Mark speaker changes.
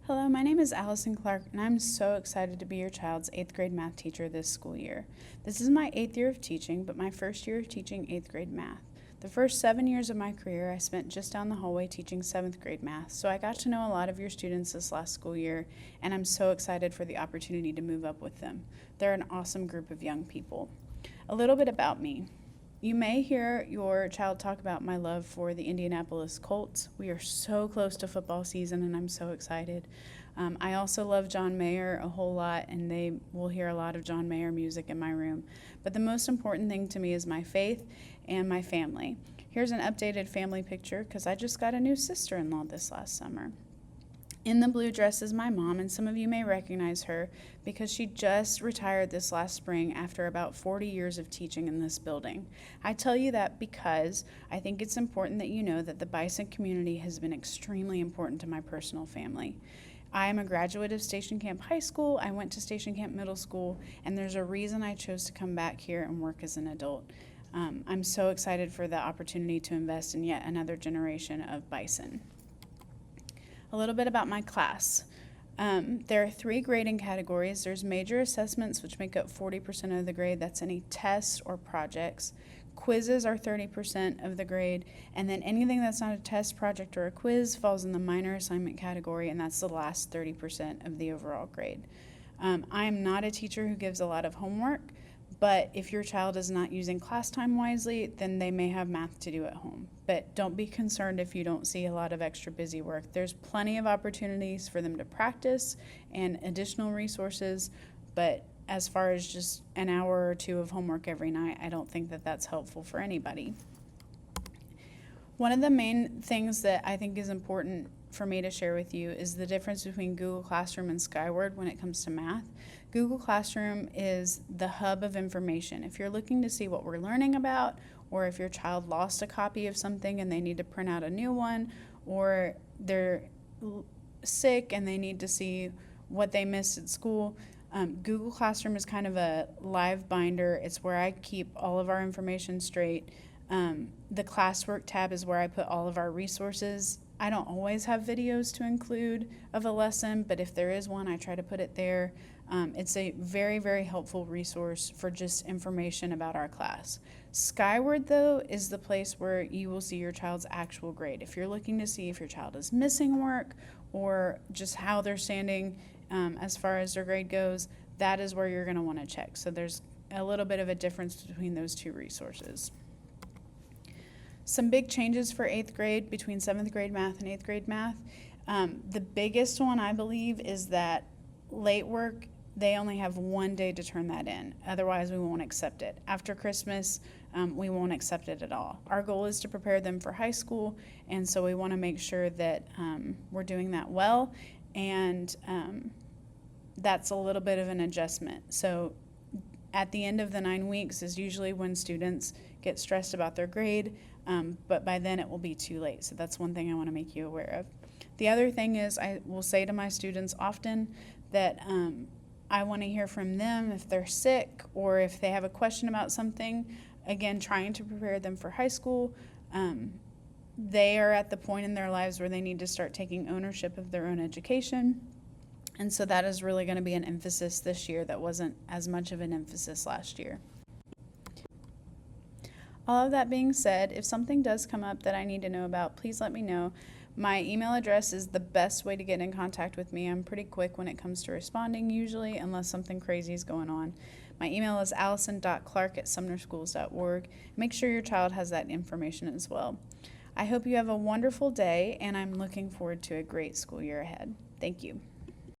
Speaker 1: Hello, my name is Allison Clark, and I'm so excited to be your child's 8th grade math teacher this school year. This is my 8th year of teaching, but my first year of teaching 8th grade math. The first 7 years of my career I spent just down the hallway teaching 7th grade math, so I got to know a lot of your students this last school year, and I'm so excited for the opportunity to move up with them. They're an awesome group of young people. A little bit about me. You may hear your child talk about my love for the Indianapolis Colts. We are so close to football season, and I'm so excited. I also love John Mayer a whole lot, and they will hear a lot of John Mayer music in my room. But the most important thing to me is my faith and my family. Here's an updated family picture because I just got a new sister-in-law this last summer. In the blue dress is my mom, and some of you may recognize her because she just retired this last spring after about 40 years of teaching in this building. I tell you that because I think it's important that you know that the Bison community has been extremely important to my personal family. I am a graduate of Station Camp High School, I went to Station Camp Middle School, and there's a reason I chose to come back here and work as an adult. I'm so excited for the opportunity to invest in yet another generation of Bison. A little bit about my class. There are 3 grading categories. There's major assessments, which make up 40% of the grade. That's any tests or projects. Quizzes are 30% of the grade, and then anything that's not a test, project, or a quiz falls in the minor assignment category, and that's the last 30% of the overall grade. I am not a teacher who gives a lot of homework, but if your child is not using class time wisely, then they may have math to do at home. But don't be concerned if you don't see a lot of extra busy work. There's plenty of opportunities for them to practice and additional resources, but as far as just an hour or 2 of homework every night, I don't think that that's helpful for anybody. One of the main things that I think is important for me to share with you is the difference between Google Classroom and Skyward when it comes to math. Google Classroom is the hub of information. If you're looking to see what we're learning about, or if your child lost a copy of something and they need to print out a new one, or they're sick and they need to see what they missed at school, Google Classroom is kind of a live binder. It's where I keep all of our information straight. The classwork tab is where I put all of our resources. I don't always have videos to include of a lesson, but if there is one, I try to put it there. It's a very, very helpful resource for just information about our class. Skyward, though, is the place where you will see your child's actual grade. If you're looking to see if your child is missing work or just how they're standing as far as their grade goes, that is where you're going to want to check. So there's a little bit of a difference between those 2 resources. Some big changes for 8th grade between 7th grade math and 8th grade math. The biggest one, I believe, is that late work, they only have 1 day to turn that in. Otherwise, we won't accept it. After Christmas, we won't accept it at all. Our goal is to prepare them for high school, and so we want to make sure that we're doing that well, and that's a little bit of an adjustment. So at the end of the 9 weeks is usually when students get stressed about their grade, but by then it will be too late. So that's one thing I want to make you aware of. The other thing is I will say to my students often that I want to hear from them if they're sick or if they have a question about something. Again, trying to prepare them for high school. They are at the point in their lives where they need to start taking ownership of their own education. And so that is really going to be an emphasis this year that wasn't as much of an emphasis last year. All of that being said, if something does come up that I need to know about, please let me know. My email address is the best way to get in contact with me. I'm pretty quick when it comes to responding usually, unless something crazy is going on. My email is allison.clark@sumnerschools.org. Make sure your child has that information as well. I hope you have a wonderful day, and I'm looking forward to a great school year ahead. Thank you.